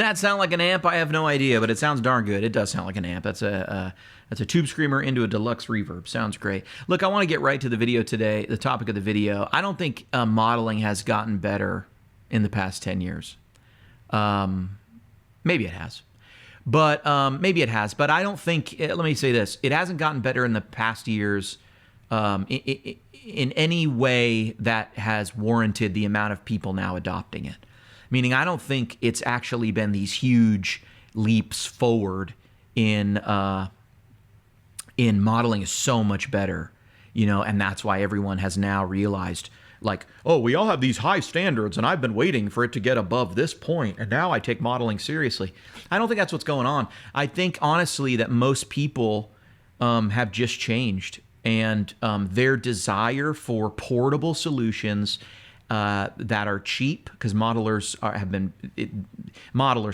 that sound like an amp? I have no idea, but it sounds darn good. It does sound like an amp. That's a tube screamer into a deluxe reverb. Sounds great. Look, I want to get right to the video today, the topic of the video. I don't think modeling has gotten better in the past 10 years. Maybe it has. But I don't think, let me say this, it hasn't gotten better in the past years in any way that has warranted the amount of people now adopting it. Meaning, I don't think it's actually been these huge leaps forward in modeling is so much better, you know, and that's why everyone has now realized, like, oh, we all have these high standards, and I've been waiting for it to get above this point, and now I take modeling seriously. I don't think that's what's going on. I think, honestly, that most people have just changed, and their desire for portable solutions that are cheap, because modelers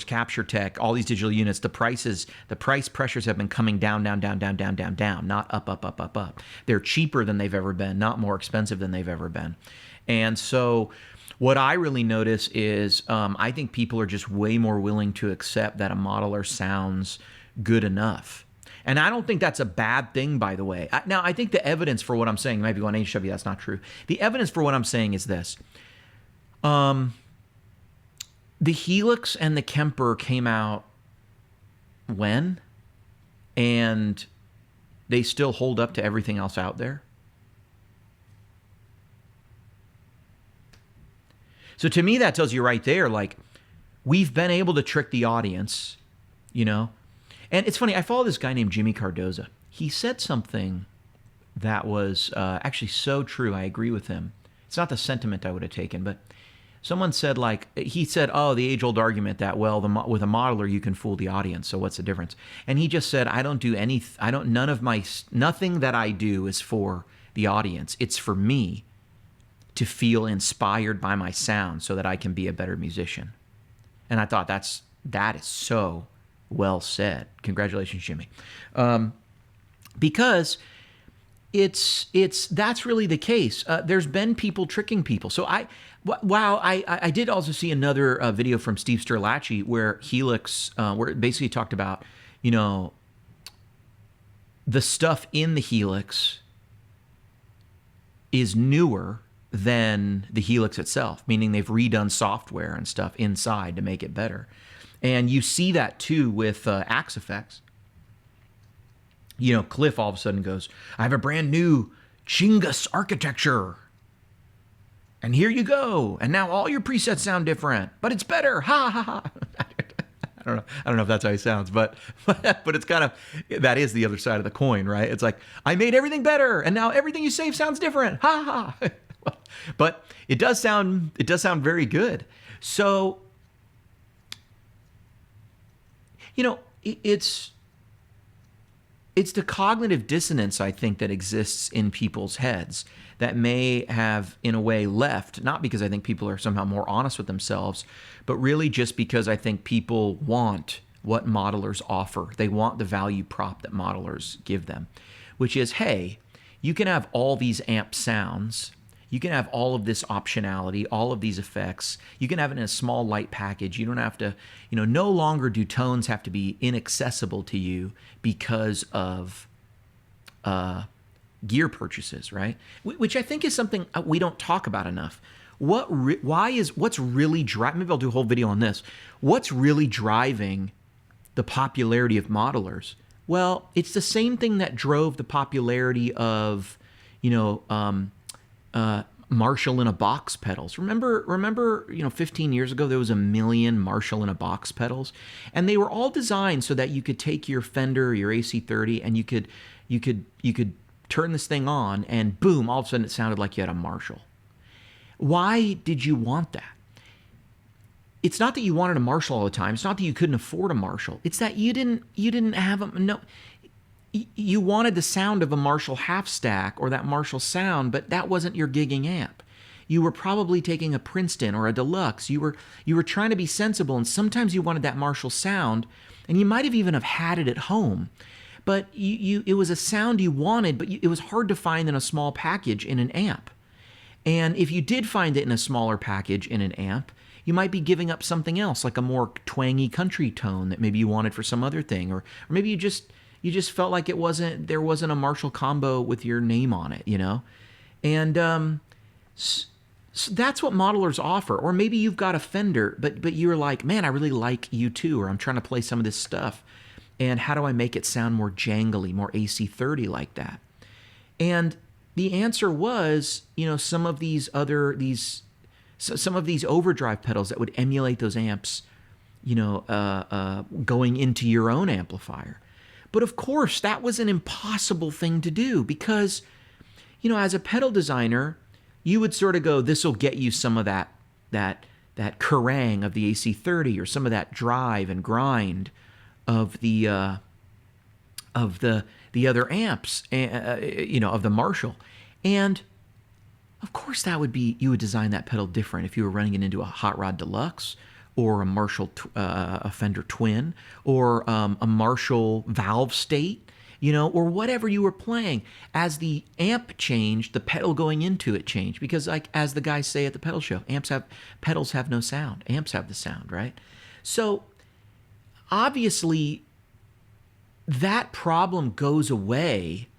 capture tech, all these digital units, the price pressures have been coming down, not up. They're cheaper than they've ever been, not more expensive than they've ever been. And so what I really notice is I think people are just way more willing to accept that a modeler sounds good enough. And I don't think that's a bad thing, by the way. Now, I think the evidence for what I'm saying, might be going, HW, that's not true. The evidence for what I'm saying is this. The Helix and the Kemper came out when? And they still hold up to everything else out there? So to me, that tells you right there, like, we've been able to trick the audience, you know? And it's funny, I follow this guy named Jimmy Cardoza. He said something that was actually so true. I agree with him. It's not the sentiment I would have taken, but someone said, like, he said, oh, the age-old argument that, well, with a modeler, you can fool the audience, so what's the difference? And he just said, nothing that I do is for the audience. It's for me to feel inspired by my sound so that I can be a better musician. And I thought that is so well said. Congratulations, Jimmy. Because that's really the case. There's been people tricking people. So I did also see another video from Steve Sterlacci where Helix, where it basically talked about, you know, the stuff in the Helix is newer than the Helix itself, meaning they've redone software and stuff inside to make it better. And you see that too with acoustics. You know, Cliff all of a sudden goes, I have a brand new Chingus architecture. And here you go. And now all your presets sound different, but it's better. Ha ha ha. I don't know if that's how he sounds, but it's kind of, that is the other side of the coin, right? It's like, I made everything better, and now everything you save sounds different. Ha ha. But it does sound very good. So, you know, it's the cognitive dissonance, I think, that exists in people's heads that may have, in a way, left, not because I think people are somehow more honest with themselves, but really just because I think people want what modelers offer. They want the value prop that modelers give them, which is, hey, you can have all these amp sounds. You can have all of this optionality, all of these effects. You can have it in a small, light package. You don't have to, you know, no longer do tones have to be inaccessible to you because of gear purchases, right? Which I think is something we don't talk about enough. What's really driving, maybe I'll do a whole video on this. What's really driving the popularity of modelers? Well, it's the same thing that drove the popularity of, you know, Marshall in a box pedals. Remember, you know, 15 years ago, there was 1 million Marshall in a box pedals, and they were all designed so that you could take your Fender, your AC30, and you could turn this thing on, and boom, all of a sudden it sounded like you had a Marshall. Why did you want that? It's not that you wanted a Marshall all the time. It's not that you couldn't afford a Marshall. It's that you didn't have them. No. You wanted the sound of a Marshall half stack or that Marshall sound, but that wasn't your gigging amp. You were probably taking a Princeton or a Deluxe. You were trying to be sensible, and sometimes you wanted that Marshall sound, and you might have even have had it at home. But it was a sound you wanted, but it was hard to find in a small package in an amp. And if you did find it in a smaller package in an amp, you might be giving up something else, like a more twangy country tone that maybe you wanted for some other thing, or maybe you just felt like there wasn't a Marshall combo with your name on it, and so that's what modelers offer. Or maybe you've got a Fender, but you're like, man, I really like U2, or I'm trying to play some of this stuff, and how do I make it sound more jangly, more AC30 like that? And the answer was, some of these overdrive pedals that would emulate those amps, going into your own amplifier. But of course, that was an impossible thing to do because, as a pedal designer, you would sort of go, this will get you some of that kerrang of the AC30, or some of that drive and grind of the other amps, of the Marshall. And of course, you would design that pedal different if you were running it into a Hot Rod Deluxe, or a Marshall, a Fender Twin, or a Marshall Valve State, or whatever you were playing. As the amp changed, the pedal going into it changed, because, like, as the guys say at the pedal show, pedals have no sound. Amps have the sound, right? So obviously, that problem goes away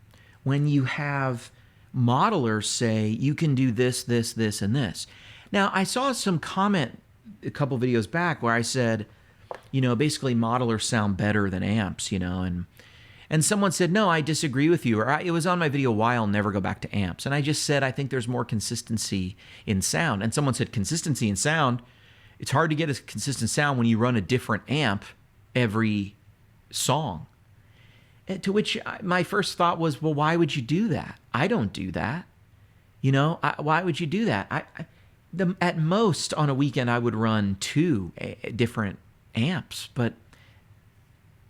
when you have modelers say you can do this, this, this, and this. Now, I saw some comment a couple videos back where I said, basically modelers sound better than amps, and someone said, no, I disagree with you. Or it was on my video, why I'll never go back to amps. And I just said, I think there's more consistency in sound. And someone said, consistency in sound? It's hard to get a consistent sound when you run a different amp every song. To which my first thought was, well, why would you do that? I don't do that. Why would you do that? At most on a weekend, I would run 2 different amps, but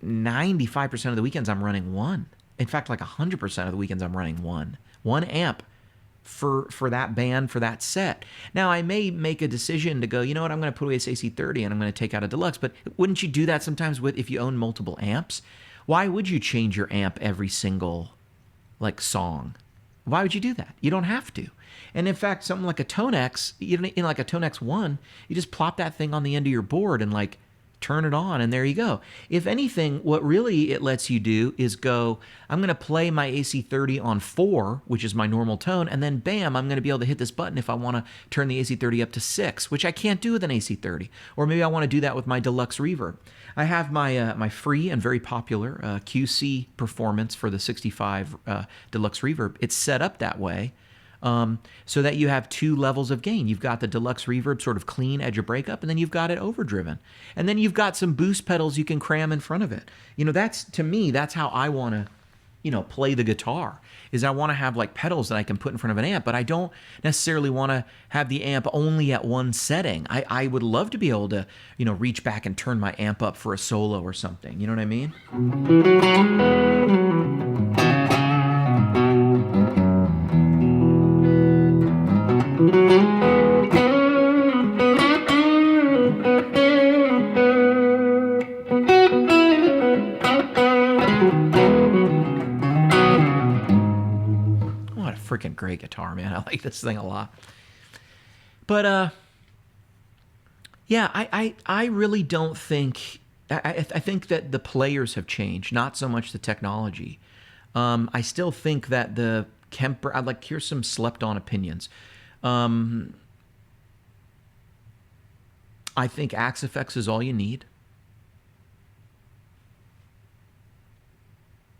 95% of the weekends I'm running 1. In fact, like 100% of the weekends I'm running 1 amp for that band, for that set. Now, I may make a decision to go, you know what, I'm going to put away this AC30 and I'm going to take out a Deluxe, but wouldn't you do that sometimes if you own multiple amps? Why would you change your amp every single, song? Why would you do that? You don't have to. And in fact, something like a Tonex, like a Tonex 1, you just plop that thing on the end of your board and turn it on, and there you go. If anything, what really it lets you do is go, I'm going to play my AC30 on 4, which is my normal tone, and then bam, I'm going to be able to hit this button if I want to turn the AC30 up to 6, which I can't do with an AC30. Or maybe I want to do that with my Deluxe reverb. I have my free and very popular QC Performance for the 65 Deluxe reverb. It's set up that way. So that you have 2 levels of gain. You've got the Deluxe reverb, sort of clean edge of breakup, and then you've got it overdriven. And then you've got some boost pedals you can cram in front of it. To me, that's how I want to, play the guitar, is I want to have pedals that I can put in front of an amp, but I don't necessarily want to have the amp only at one setting. I would love to be able to, reach back and turn my amp up for a solo or something. You know what I mean? What a freaking great guitar, man. I like this thing a lot. But yeah, I really don't think, I think that the players have changed, not so much the technology. I still think that the Kemper, here's some slept-on opinions. I think Axe Effects is all you need.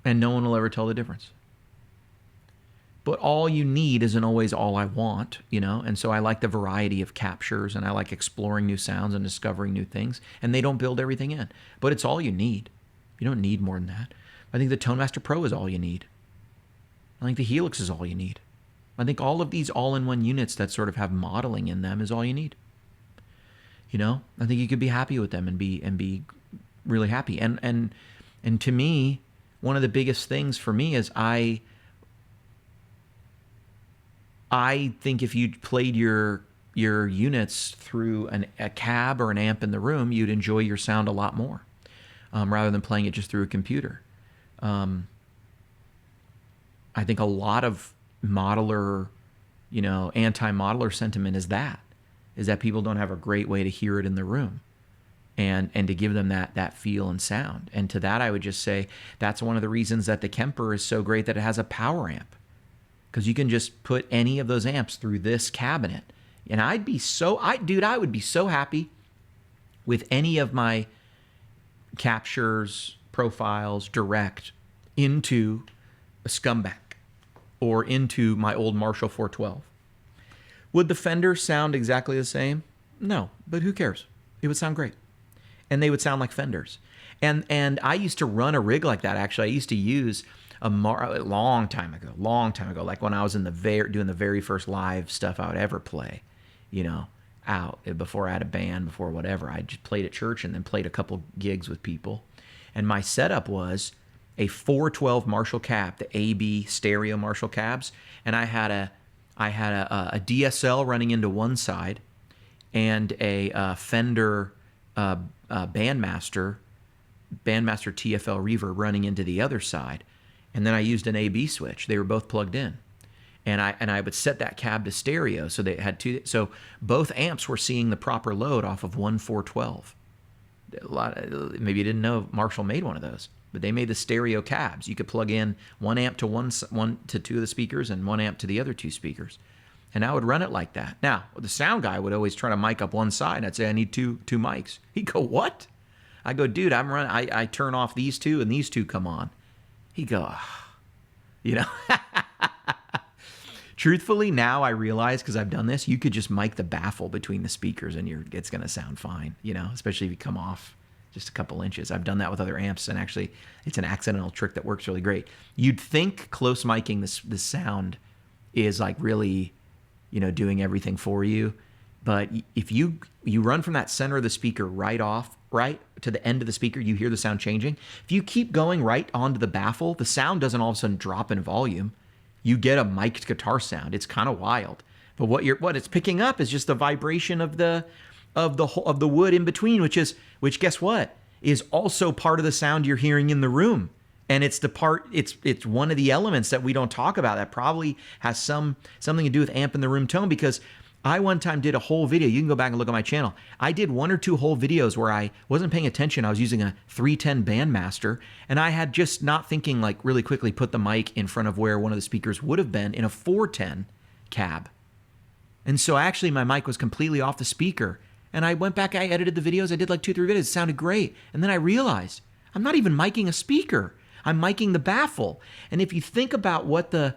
And no one will ever tell the difference. But all you need isn't always all I want, and so I like the variety of captures, and I like exploring new sounds and discovering new things, and they don't build everything in. But it's all you need. You don't need more than that. I think the ToneMaster Pro is all you need. I think the Helix is all you need. I think all of these all-in-one units that sort of have modeling in them is all you need. I think you could be happy with them and be really happy. And to me, one of the biggest things for me is I think if you played your units through a cab or an amp in the room, you'd enjoy your sound a lot more, rather than playing it just through a computer. I think a lot of modeler, anti-modeler sentiment is is that people don't have a great way to hear it in the room. And to give them that feel and sound. And to that, I would just say that's one of the reasons that the Kemper is so great, that it has a power amp, because you can just put any of those amps through this cabinet. And I would be so happy with any of my captures, profiles, direct into a Scumbag or into my old Marshall 412. Would the Fender sound exactly the same? No, but who cares? It would sound great. And they would sound like Fenders. And I used to run a rig like that, actually. I used to use a long time ago, like when I was in doing the very first live stuff I would ever play, out before I had a band, before whatever. I just played at church and then played a couple gigs with people. And my setup was a 412 Marshall cab, the AB stereo Marshall cabs. And I had a DSL running into one side and a Fender Bandmaster TFL reverb running into the other side, and then I used an AB switch. They were both plugged in, and I would set that cab to stereo, so they had two. So both amps were seeing the proper load off of one 412. Maybe you didn't know Marshall made one of those, but they made the stereo cabs. You could plug in one amp to one to two of the speakers and one amp to the other two speakers. And I would run it like that. Now, the sound guy would always try to mic up one side, and I'd say, I need two mics. He'd go, what? I go, dude, I'm running. I turn off these two, and these two come on. He'd go, Truthfully, now I realize, because I've done this, you could just mic the baffle between the speakers, and it's going to sound fine, especially if you come off just a couple inches. I've done that with other amps, and actually, it's an accidental trick that works really great. You'd think close micing the sound is like really, doing everything for you. But if you run from that center of the speaker right to the end of the speaker, you hear the sound changing. If you keep going right onto the baffle, the sound doesn't all of a sudden drop in volume. You get a mic'd guitar sound. It's kind of wild. But what it's picking up is just the vibration of the wood in between, which guess what, is also part of the sound you're hearing in the room. And it's it's one of the elements that we don't talk about that probably has something to do with amp in the room tone, because I one time did a whole video. You can go back and look at my channel. I did 1 or 2 whole videos where I wasn't paying attention. I was using a 310 Bandmaster, and I had just not thinking, like really quickly put the mic in front of where one of the speakers would have been in a 410 cab. And so actually my mic was completely off the speaker. And I went back, I edited the videos. I did like 2 or 3 videos. It sounded great. And then I realized I'm not even micing a speaker. I'm micing the baffle. And if you think about what the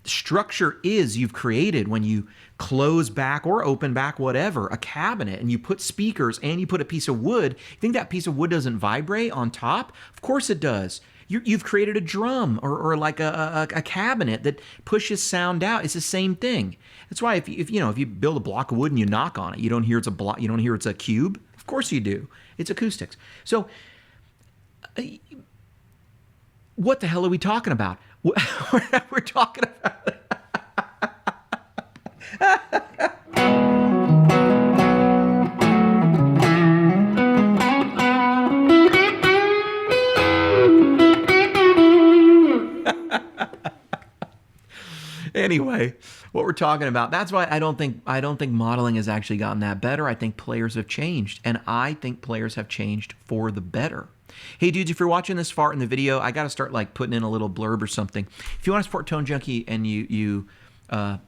structure is you've created when you close back or open back, whatever, a cabinet, and you put speakers and you put a piece of wood, you think that piece of wood doesn't vibrate on top? Of course it does. You've created a drum or like a cabinet that pushes sound out. It's the same thing. That's why if you build a block of wood and you knock on it, you don't hear it's a block. You don't hear it's a cube. Of course you do. It's acoustics. So what the hell are we talking about? We're talking about anyway, what we're talking about. That's why I don't think modeling has actually gotten that better. I think players have changed, and I think players have changed for the better. Hey dudes, if you're watching this far in the video, I got to start like putting in a little blurb or something. If you want to support Tone Junkie and you watch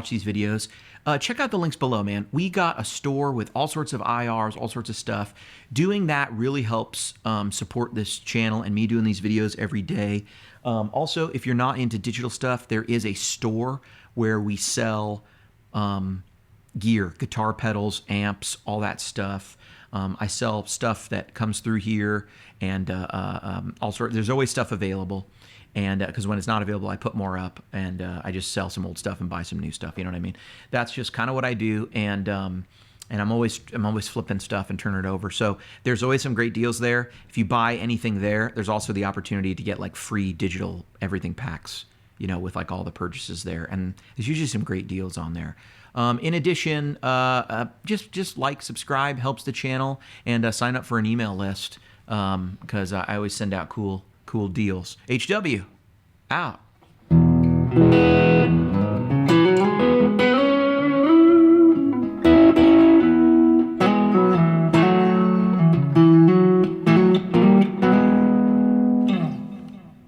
these videos, check out the links below, man. We got a store with all sorts of IRs, all sorts of stuff. Doing that really helps support this channel and me doing these videos every day. Also, if you're not into digital stuff, there is a store where we sell gear, guitar pedals, amps, all that stuff. I sell stuff that comes through here, and all sorts. There's always stuff available, and because when it's not available, I put more up, and I just sell some old stuff and buy some new stuff. You know what I mean? That's just kind of what I do, and I'm always flipping stuff and turning it over. So there's always some great deals there. If you buy anything there, there's also the opportunity to get like free digital everything packs, with like all the purchases there, and there's usually some great deals on there. In addition, just like, subscribe, helps the channel, and sign up for an email list, because I always send out cool deals. HW, out.